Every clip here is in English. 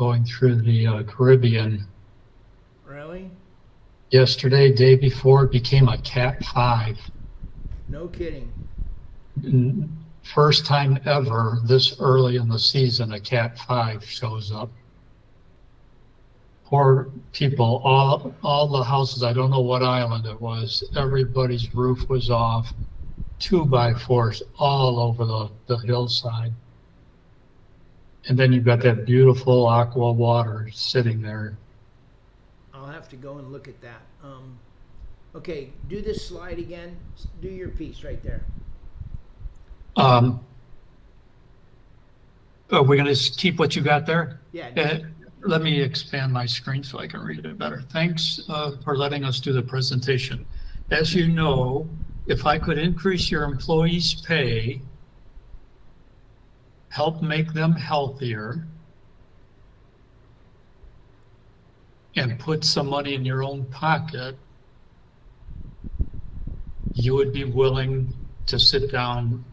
going through the Caribbean. Really? Yesterday, day before, it became a Cat 5. No kidding. First time ever this early in the season, a Cat 5 shows up. Poor people, all the houses, I don't know what island it was, everybody's roof was off, 2x4s all over the hillside. And then you've got that beautiful aqua water sitting there. I'll have to go and look at that. Okay, do this slide again. Do your piece right there. Are we going to keep what you got there? Yeah. Let me expand my screen so I can read it better. Thanks for letting us do the presentation. As you know, if I could increase your employees' pay, help make them healthier, and put some money in your own pocket, you would be willing to sit down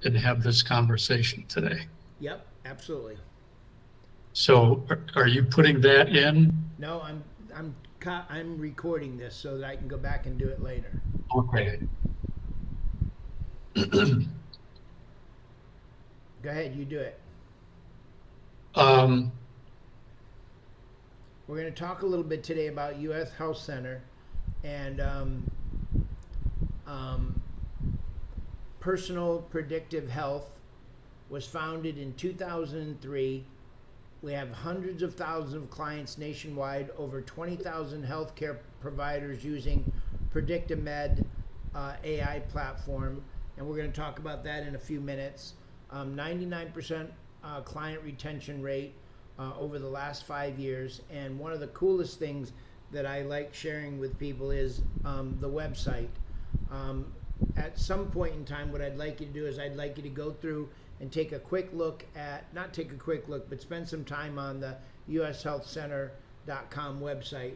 and have this conversation today. Yep, absolutely. So are you putting that in? No, I'm recording this so that I can go back and do it later. Okay. Go ahead, you do it. Um, We're going to talk a little bit today about U.S. Health Center and Personal Predictive Health was founded in 2003. We have hundreds of thousands of clients nationwide, over 20,000 healthcare providers using PredictaMed AI platform, and we're going to talk about that in a few minutes. 99% client retention rate over the last 5 years, and one of the coolest things that I like sharing with people is the website. At some point in time, what I'd like you to do is I'd like you to go through and take a quick look at, not take a quick look, but spend some time on the ushealthcenter.com website.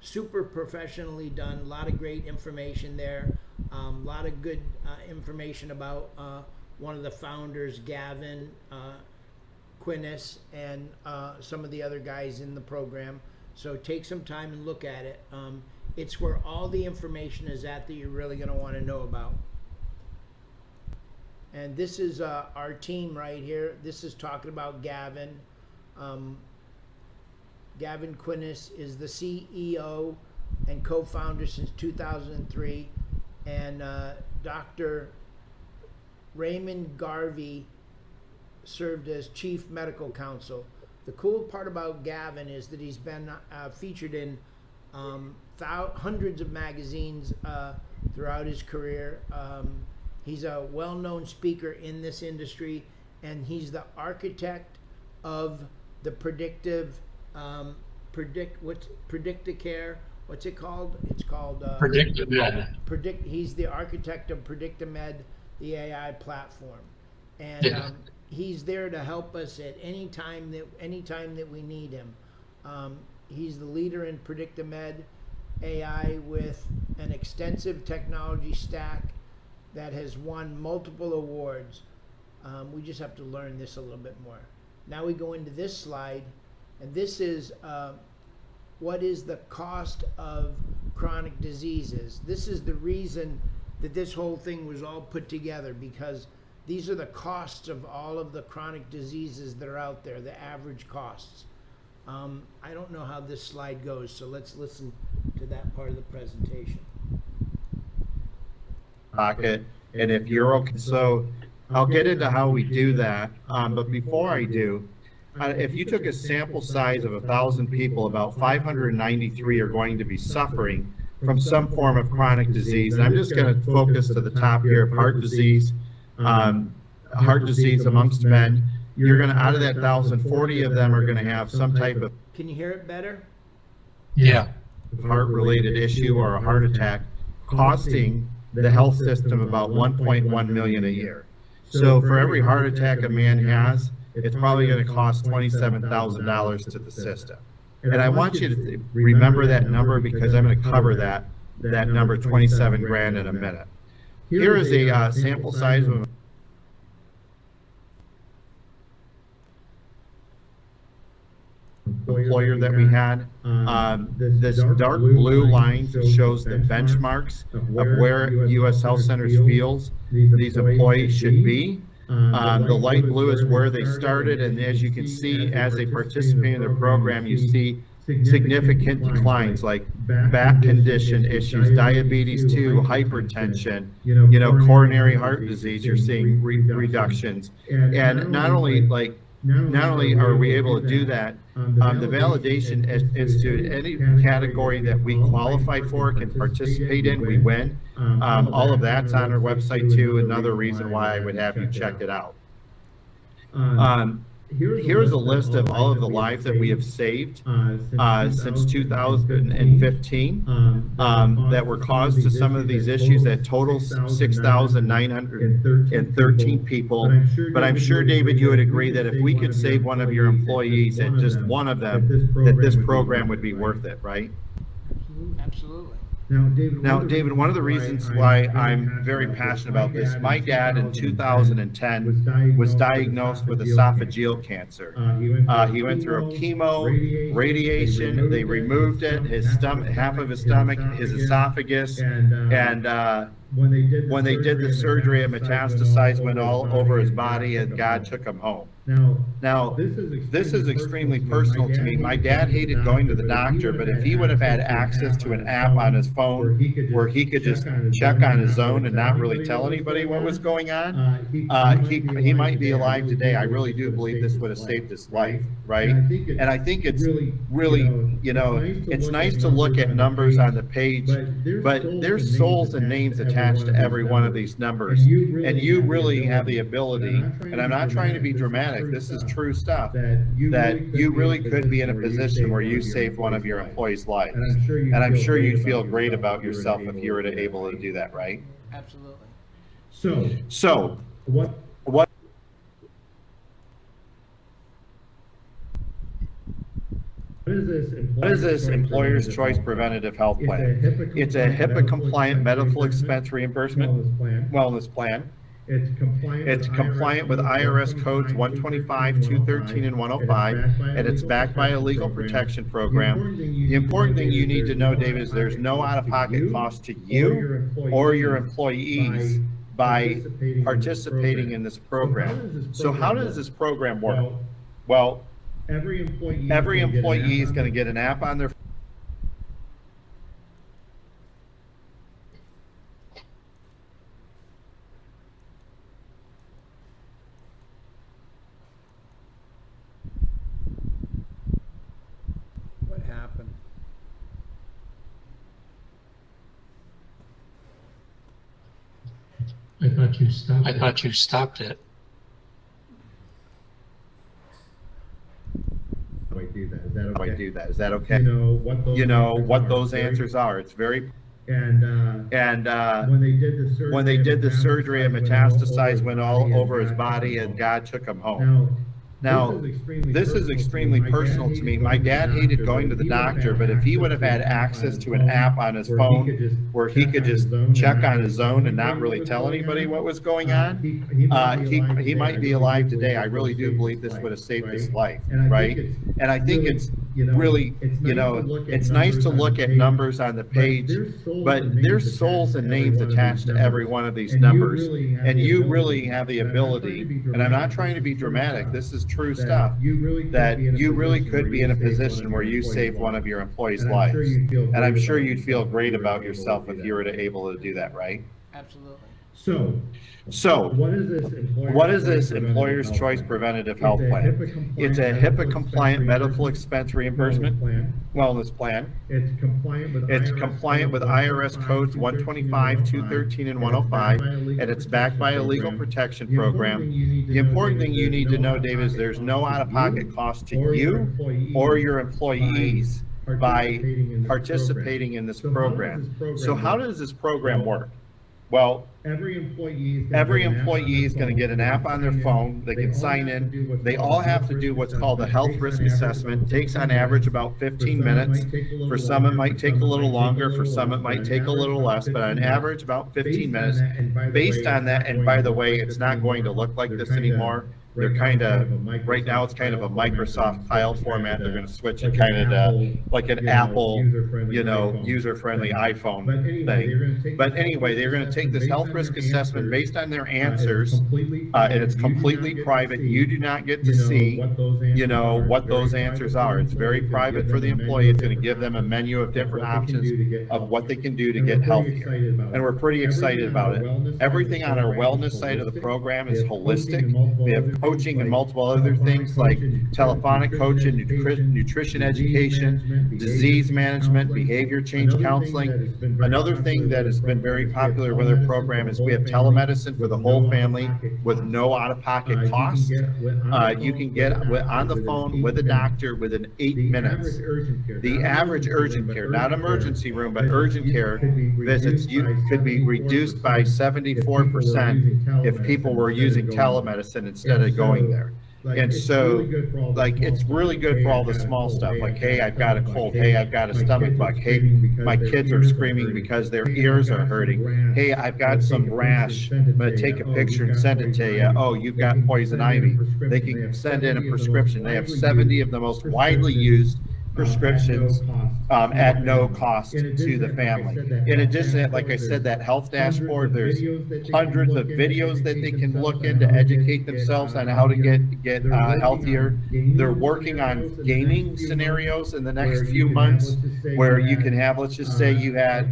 Super professionally done, a lot of great information there, a lot of good information about one of the founders, Gavin Quinnes, and some of the other guys in the program. So take some time and look at it. It's where all the information is at that you're really going to want to know about. And this is our team right here. This is talking about Gavin. Gavin Quinnes is the CEO and co-founder since 2003. And Dr. Raymond Garvey served as chief medical counsel. The cool part about Gavin is that he's been featured in hundreds of magazines throughout his career. He's a well-known speaker in this industry, and he's the architect of the predictive Predicticare. What's it called? It's called PredictaMed. He's the architect of PredictaMed, the AI platform, and Yeah. He's there to help us at any time that we need him. He's the leader in PredictaMed AI with an extensive technology stack that has won multiple awards. We just have to learn this a little bit more. Now we go into this slide, and this is what is the cost of chronic diseases. This is the reason that this whole thing was all put together, because these are the costs of all of the chronic diseases that are out there, the average costs. I don't know how this slide goes, so let's listen to that part of the presentation. Pocket, and if you're okay, so I'll get into how we do that. But before I do, if you took a sample size of 1,000 people, about 593 are going to be suffering from some form of chronic disease. And I'm just going to focus to the top here of heart disease amongst men. You're going to, out of that 1,000, 40 of them are going to have some type of Can you hear it better? Yeah. heart-related issue or a heart attack, costing the health system about 1.1 million a year. So for every heart attack a man has, it's probably going to cost $27,000 to the system. And I want you to remember that number, because I'm going to cover that number, 27 grand, in a minute. Here is a sample size of employer that we had. This dark blue line shows the benchmarks of where U.S. Health Centers feels these employees should be. The light blue is where they started, and as you can see, as they participate in the program, you see significant declines like back condition issues, diabetes 2, hypertension, coronary heart disease. You're seeing reductions, and not only are we able to do that, the Validation Institute, any category that we qualify for, can participate in, we win. All of that's on our website too. Another reason why I would have you check it out. Here's a list of all of the lives that we have saved since 2015 that were caused to some of these issues that total 6,913 people. But I'm sure, David, you would agree that if we could save one of your employees, and just one of them, that this program would be worth it, right? Absolutely. Now, David, one of the reasons why I'm very passionate about this, my dad in 2010 was diagnosed with esophageal cancer. He went through chemo, radiation, they removed it, his stomach, half of his stomach, his esophagus, and when they did the surgery, it metastasized, went all over his body, and God took him home. Now, this is extremely personal to me. My dad hated going to the doctor, but if he would have had access to an app on his phone where he could just check on his own and not really tell anybody what was going on, he might be alive today. I really do believe this would have saved his life, right? And I think it's really, it's nice to look at numbers on the page, but there's souls and names attached to every one of these numbers. And you really have the ability, and I'm not trying to be dramatic, this is true stuff, that you really could be in a position where you saved one of your employees' lives. And I'm sure you'd feel great about yourself if you were able to do that, right? Absolutely. So what is this Employer's Choice Preventative Health Plan? It's a HIPAA-compliant medical expense reimbursement wellness plan. It's compliant with IRS codes 125, 213, and 105, and it's backed by a legal protection program. The important thing you need to know, David, is there's no out-of-pocket cost to you or your employees by participating in this program. So how does this program work? Well, every employee is going to get an app on their What happened? I thought you stopped it. Might do that. Is that okay? You know what those answers are. It's very. And when they did the surgery, it metastasized, went all over his body, and God took him home. Now, this is extremely personal to me. My dad hated going to the doctor, but if he would have had access to an app on his phone where he could just check on his own and not really tell anybody what was going on, he might be alive today. I really do believe this would have saved his life, right? And I think it's really, it's nice to look at numbers on the page, but there's souls and names attached to every one of these numbers. And you really have the ability, and I'm not trying to be dramatic, this is true stuff, that you really could be in a position where you saved one of your employees' lives. And I'm sure you'd feel great about yourself if you were able to do that, right? Absolutely. So what is this Employer's Choice Preventative Health Plan? It's a HIPAA-compliant medical expense reimbursement wellness plan. It's compliant with IRS codes 125, 213, and 105, and it's backed by a legal protection program. The important thing you need to know, David, is there's no out-of-pocket cost to you or your employees by participating in this program. So how does this program work? Well, every employee is going to get an app on their phone. They can sign in. They all have to do what's called a health risk assessment. It takes on average about 15 minutes. For some, it might take a little longer. For some, it might take a little less, but on average, about 15 minutes. Based on that, and by the way, it's not going to look like this anymore. they're kind of, right now it's kind of a Microsoft tile format. They're gonna switch it kind of to like an Apple, user-friendly iPhone thing. But anyway, they're gonna take this health risk assessment based on their answers, and it's completely private. You do not get to see, what those answers are. It's very private for the employee. It's gonna give them a menu of different options of what they can do to get healthier. And we're pretty excited about it. Everything on our wellness side of the program is holistic. We have coaching and multiple other things like telephonic coaching, nutrition education, disease management, behavior change counseling. Another thing that has been very popular with our program is we have telemedicine for the whole family with no out-of-pocket cost. You can get on the phone with a doctor within 8 minutes. The average urgent care, not emergency room, but urgent care visits could be reduced by 74% if people were using telemedicine instead of going there. And so, like, it's really good for all the small stuff, like, hey, I've got a cold, hey, I've got a stomach bug, hey, my kids are screaming because their ears are hurting, hey, I've got some rash, I'm gonna take a picture and send it to you, oh, you've got poison ivy. They can send in a prescription. They have 70 of the most widely used prescriptions at no cost to the family. In addition, like I said, that health dashboard, there's hundreds of videos that they can look in to educate themselves on how to get healthier. They're working on gaming scenarios in the next few months where you can have, let's just say you had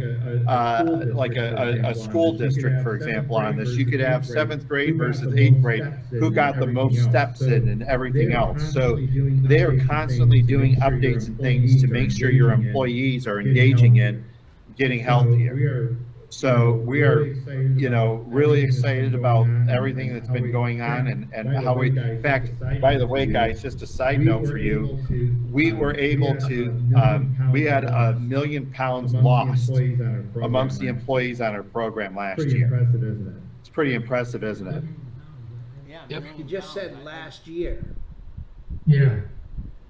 like a school district, for example, on this. You could have 7th grade versus 8th grade, who got the most steps in and everything else. So they are constantly doing updates and things to make sure your employees are engaging in getting healthier. So we are, really excited about everything that's been going on and how we, in fact, by the way, guys, just a side note for you, we were able to, we had 1 million pounds lost amongst the employees on our program last year. It's pretty impressive, isn't it? Yeah, you just said last year. Yeah,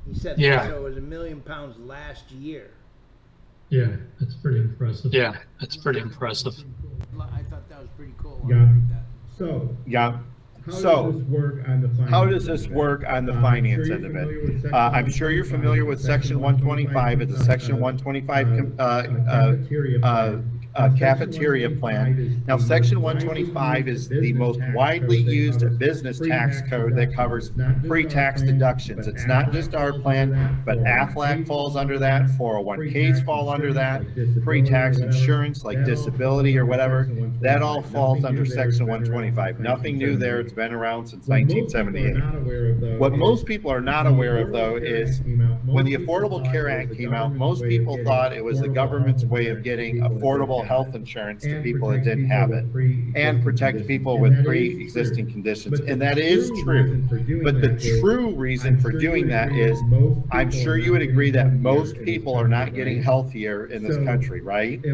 He said, Yeah. so it was 1 million pounds last year. yeah, that's pretty impressive. Yeah, that's pretty impressive. I thought that was pretty cool. Yeah. So, Yeah. how So, does this work on the finance? how does this work on the finance end of it? I'm sure you're familiar with Section 125. It's a Section 125 cafeteria plan. Now, Section 125 is the most widely used business tax code that covers pre-tax deductions. It's not just our plan, but Aflac falls under that, 401ks fall under that, pre-tax insurance like disability or whatever, that all falls under Section 125. Nothing new there. It's been around since 1978. What most people are not aware of, though, is when the Affordable Care Act came out, most people thought it was the government's way of getting affordable health insurance to people that didn't have it and protect people with pre-existing conditions. And that is true. But the true reason for doing that is, I'm sure you would agree that most people are not getting healthier in this country, right?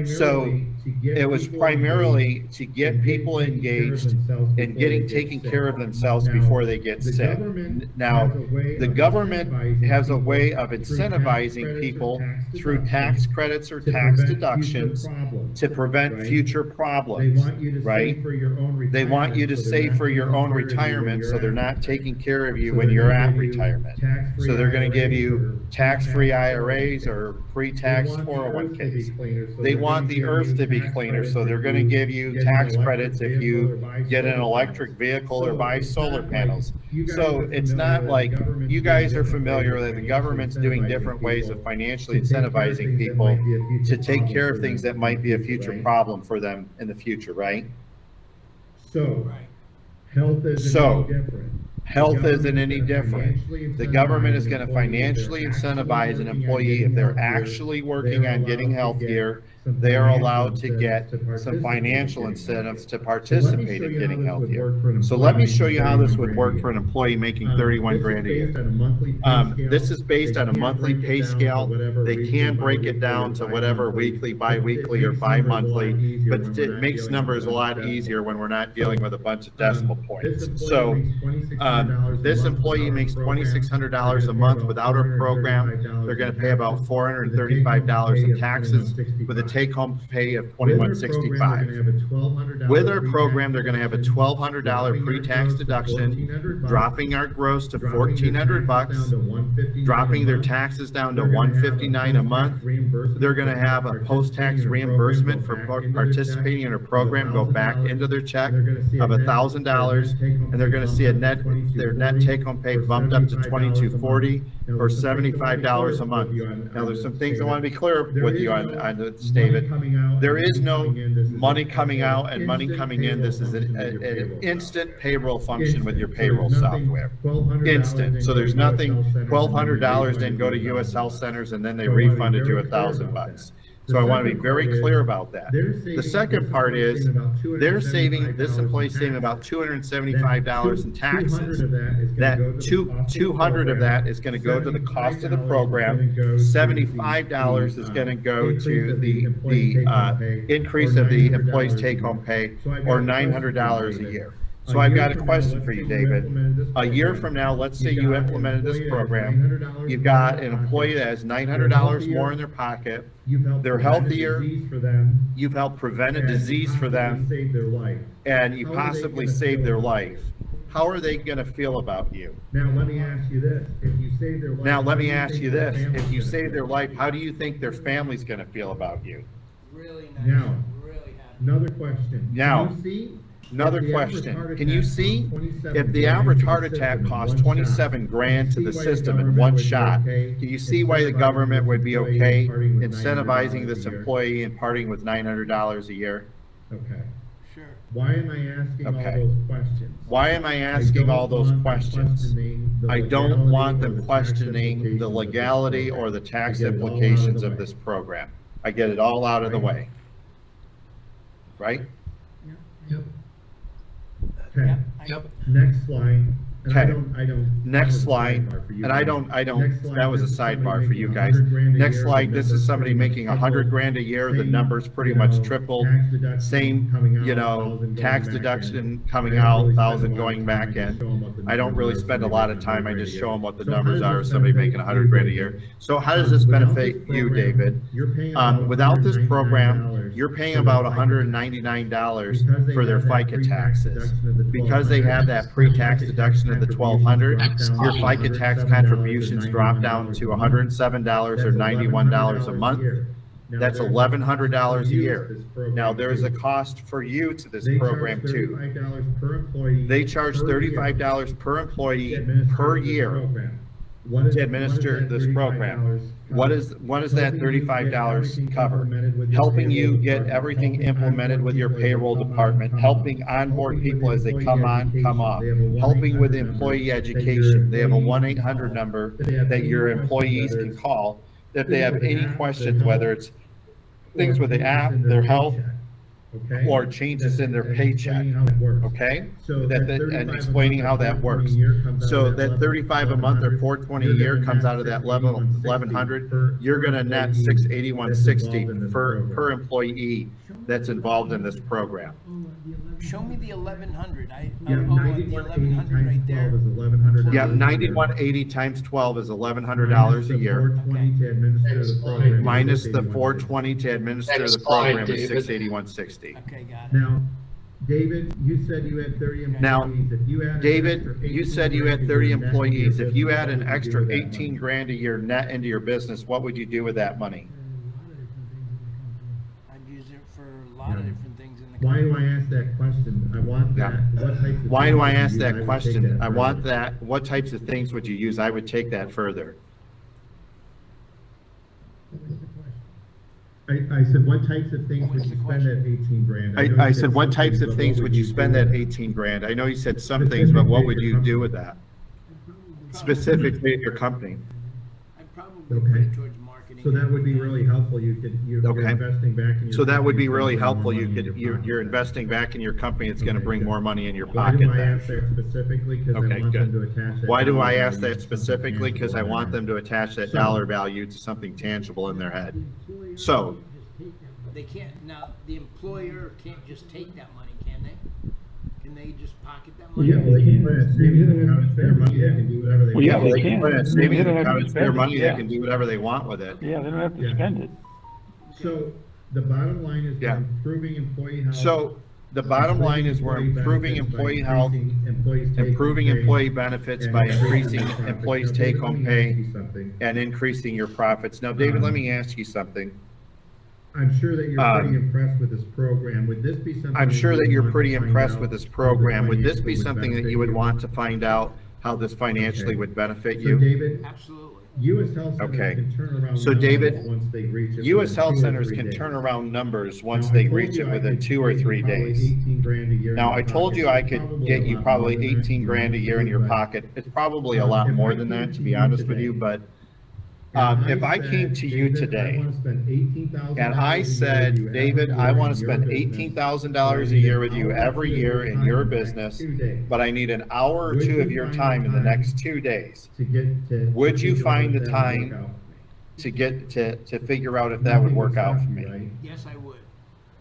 So it was primarily to get people engaged in taking care of themselves before they get sick. Now, the government has a way of incentivizing people through tax credits or tax deductions to prevent future problems, right? They want you to save for your own retirement, so they're not taking care of you when you're at retirement. So they're going to give you tax-free IRAs or pre-tax 401ks. They want the earth to be cleaner, so they're going to give you tax credits if you get an electric vehicle or buy solar panels. So it's not like, you guys are familiar that the government's doing different ways of financially incentivizing people to take care of things that might be a future problem for them in the future, right? So, health isn't any different. The government is going to financially incentivize an employee if they're actually working on getting healthier. They are allowed to get some financial incentives to participate in getting healthier. So let me show you how this would work for an employee making 31 grand a year. This is based on a monthly pay scale. They can break it down to whatever weekly, bi-weekly, or bi-monthly, but it makes numbers a lot easier when we're not dealing with a bunch of decimal points. So this employee makes $2,600 a month without our program. They're going to pay about $435 in taxes. With a take-home pay of $21.65. With our program, they're gonna have a $1,200 pre-tax deduction, dropping our gross to $1,400, dropping their taxes down to $159 a month. They're gonna have a post-tax reimbursement for participating in a program, go back into their check of $1,000, and they're gonna see their net take-home pay bumped up to $22.40 or $75 a month. Now, there's some things I want to be clear with you on this, David. There is no money coming out and money coming in. This is an instant payroll function with your payroll software. Instant. So there's nothing, $1,200 didn't go to US Health Centers and then they refunded you $1,000. So I want to be very clear about that. The second part is this employee's saving about $275 in taxes. That $200 of that is going to go to the cost of the program. $75 is going to go to the increase of the employee's take-home pay, or $900 a year. So I've got a question for you, David. A year from now, let's say you implemented this program, you've got an employee that has $900 more in their pocket, they're healthier, you've helped prevent a disease for them, and you possibly saved their life. How are they gonna feel about you? Now, let me ask you this, if you save their life. How do you think their family's gonna feel about you? Really nice, Now, really happy. another question. Now, Can you see Another if the average question, heart can you attack see costs 27 if the grand average to the heart attack system in costs one 27 shot, grand to can you the see why the system in government one would be shot? okay Can you see why the government would be incentivizing okay this employee and parting with incentivizing $900 this a year? employee and parting with $900 a year? Okay. Sure. Why am I asking all Okay. those questions? Why am I asking all those questions? I don't want them questioning the legality or the tax implications of this program. I get it all out of the way. Right? Yep, Okay, Yep. yep. next slide. And I Okay. don't. Next that was a slide, sidebar for you and I guys. don't, Next slide, that was a this is somebody sidebar for making you guys. 100 grand a Next year, slide, the this is numbers somebody pretty much making 100 tripled. grand a year, the Same, numbers pretty you much know, tripled. tax deduction Same, coming out, you know, 1,000 tax going back deduction in. coming I don't out, really spend 1,000 a lot going of back time, I just in. show 'em what the I don't numbers really are, spend a somebody lot of making time, I 100 just grand show a them year. what the So how numbers does are, this somebody benefit making 100 grand a you, year. David? So how does this Without benefit this you, program, David? You're paying about Without this program, $199 you're paying for about the FICA $199 Because they for their have that FICA pre-tax taxes. deduction of the Because they have that pre-tax deduction of the $1,200, your FICA tax contributions drop down to $107 or $91 a month. That's $1,100 a year. Now, there is a cost for you to this program too. They charge $35 per employee per year to administer this program. What does that $35 cover? Helping you get everything implemented with your payroll department, helping onboard people as they come on, come off, helping with employee education. They have a 1-800 number that your employees can call if they have any questions, whether it's things with the app, their health, or changes in their paycheck, okay? And explaining how that works. So that 35 a month or 420 a year comes out of that level 1,100. You're gonna net 681.60 per employee that's involved in this program. Show me the 1100. Yeah, The 9180 1100 right times 12 there. is $1,100. Yeah, 9180 times 12 is $1,100 a year. Minus the 420 to administer Next the program slide, is David. 681.60. Okay, got it. Now, David, you said you had 30 employees. Now, If you add an David, extra you 18 said you had grand 30 to your net employees. into If you your add an business, what extra would you do with that 18 money? grand a year net into your business, what would you do with that money? I'd use it for a lot of different things in the Why company. do I ask that question? I want Yeah. that. What types of Why do I things ask would you that use? I would take question? that I further. want that, what types of things would you use? I would take that further. I said, what types of things would What's you the spend that 18 grand? know you I said, what some types of but things what would you do spend that with it? 18 grand? I know you said some things, but what would you do with that? Specifically at your company? I'd probably Okay. put it towards marketing. So that would be really helpful. You're Okay. investing back in your. So that would be company, really bringing more helpful. money in your pocket. You're investing back in your company. It's gonna Okay, bring good. more money in your Why pocket do I then. ask that specifically? Because I Okay, want them good. to attach that. Why do dollar I ask value that to something specifically? Because I tangible want in them there. to attach that So- dollar value to something tangible in their head. So, They can't, now, the employer can't just take that money, can they? Can they just pocket that Well, money? yeah, well, they can put it in a savings account, it's their money, they can do whatever they want. Well, yeah, they they can can. put it in a They savings don't have to account. It's their spend it, money. They yeah. can do whatever they want with it. Yeah, they don't have to Yeah. spend it. So, The bottom line is Yeah. we're improving employee health. So the bottom line is we're improving employee health, improving employee benefits by increasing employees' take-home pay and increasing your profits. Now, David, let me ask you something. I'm sure that you're Um, pretty impressed with this program. Would this be something? I'm that sure you that would you're want to pretty find impressed out with this how program. Would this be financially would something that benefit you would you? want to find out how this financially Okay. would benefit So you? David, Absolutely. US Health Centers Okay. can turn around So, numbers David, once they reach it US within Health 2 or Centers 3 can days. turn around numbers once Now, I they told reach you it I within could 2 or get you 3 probably days. 18 grand a year in Now, your I told pocket. you I It's could probably get a you lot probably more than that, 18 to be grand a honest year with in you, your but, pocket. It's probably a lot if more I than came that, to to be you honest with today, you, but and if I said, came to you "David, I today wanna spend $18,000 and I a year with said, you every David, I year want in to your spend business, $18,000 but a I year need with an you hour or every two of year in your time in the next business, 2 days but I need an hour or Would two you of your find the time in the time next 2 days to get to. Would to you figure out find if the that would work time out for me? to get to figure out if that would Nothing work out stop for you, me? right? Yes, I would.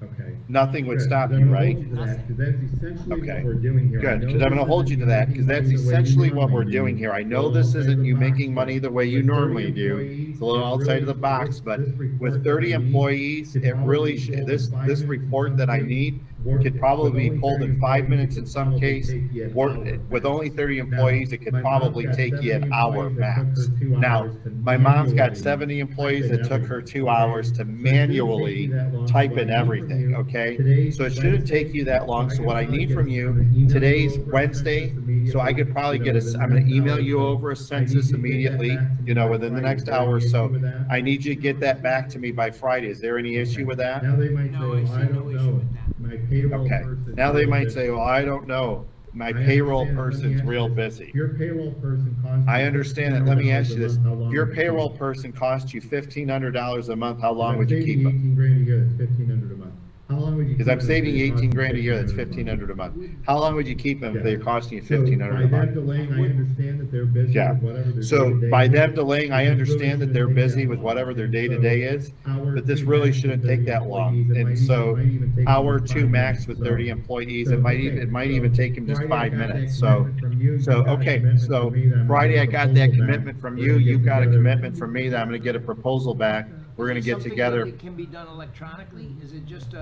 Okay. Nothing would Good, stop 'cause you, I'm gonna right? hold you to that, Nothing. 'cause that's essentially Okay. what we're doing here. I Good, know because I'm this gonna hold you isn't to that, making because that's money the way you essentially what we're normally doing do. here. I It's a know little this outside isn't the you box, making money but the way you with 30 normally do. employees, It's a little it outside of the really- box, this but report with that 30 I need employees, could it really, probably be pulled this in 5 minutes in report some that I case, need work could it. probably With be only pulled 30 in 5 employees, minutes it in could some probably case. take you an Work, hour with max. only 30 Now, employees, it could my probably mom's got take you 70 an hour employees that took max. her 2 Now, hours to my mom's got manually 70 employees type in that took her everything, 2 okay? hours to So it shouldn't take manually you that long. So type what in I need from everything, you, okay? today's So it shouldn't Wednesday, take you that long. so So I what I could probably need get from I'm you, gonna email today's you over a Wednesday, census so I could immediately, probably you know, get within I'm the gonna next email hour or you so. over a I need census you to get that immediately, back to me you know, by within the Friday. next Is there hour or any issue so. with that? I need you to get that back to me by Friday. Is there any issue Okay. with that? Now they might say, No, I well, see I no don't issue know, with that. my payroll Okay. person's Now they real might busy. say, well, I don't know. My I payroll understand it. Let me person's ask real you, busy. Your payroll person costs. I you understand that. Let me ask $1,500 you this. a month, how long Your would you keep payroll it? person costs you $1,500 a month. How long I'm would you saving keep them? 18 grand a year, that's 1,500 a month. How long would you? Because keep I'm them if saving they you cost 18 you grand a year, that's 1,500 $1,500 a month. How long would you keep them if Yeah. they're costing you So $1,500 a by them month? delaying, I understand that they're busy Yeah. with whatever their So day-to-day by is. them delaying, I It just really understand that shouldn't they're take busy that with long. whatever their And day-to-day so, is, hour but this two really max with shouldn't 30 take that long. employees, it And might so even take hour them just 2 5 max minutes. with So- 30 employees, so, it might okay, even, so take them just Friday I 5 got that minutes. So, commitment from you, so, you've got a okay, commitment so from me that I'm gonna Friday get I a got that proposal commitment back. from We're you, gonna get you've got a together. commitment from me that I'm gonna get a proposal back. We're gonna Is it get something together. that can be done electronically? Is it just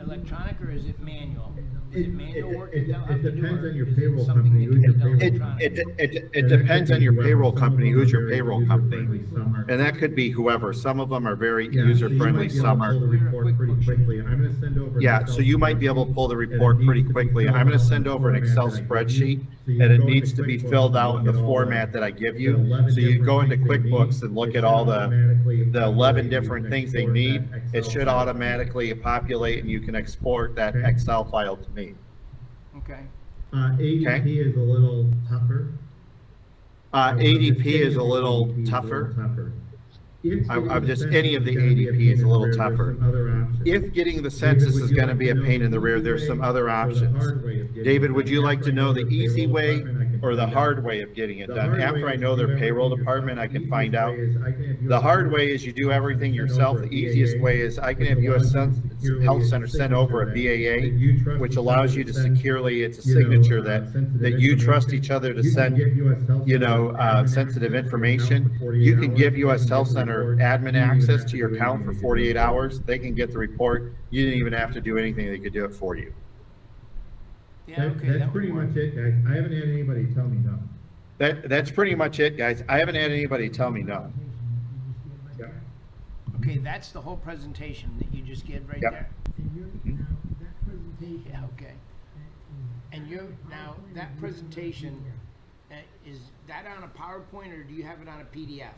electronic or is it manual? Is it manual work that they'll have to do? depends or on your is it payroll something company, that who's can be your done payroll electronically? It depends on your payroll company, who's your payroll company. And And that could be whoever. Some of them are very yeah, user-friendly, some Pull the are. report pretty quickly. I'm gonna send over. an Yeah, Excel so you might be able to spreadsheet, pull the and it report needs pretty to be quickly. filled I'm gonna out in send the over an format Excel that I give spreadsheet, you. So you and it go into needs to be QuickBooks filled and out look in the at all format that I give the you. 11 So you go into different things they QuickBooks need. and look It at should all automatically the 11 populate, you different can things they export need. that It Excel should file. automatically populate and you can export that Okay. Excel file to me. Okay. ADP is a little tougher. ADP is a little tougher. I'm just, any of the ADP is a little tougher. If getting the census is gonna be a pain in the rear, there's some other options. David, would you like to know the easy way or the hard way of getting it done? After I know their payroll department, I can find out. The hard way is you do everything yourself. The easiest way is I can have US Health Center send over a BAA, which allows you to securely, it's a signature that you trust each other to send, sensitive information. You can give US Health Center admin access to your account for 48 hours. They can get the report. You didn't even have to do anything. They could do it for you. Yeah, okay, That's that pretty would work. much it, guys. I haven't had anybody tell me no. That's pretty much it, guys. I haven't had anybody tell me no. Yeah. Okay, that's the whole presentation that you just gave right Yep. there. Mhm. Yeah, okay. And now, that presentation, is that on a PowerPoint or do you have it on a PDF?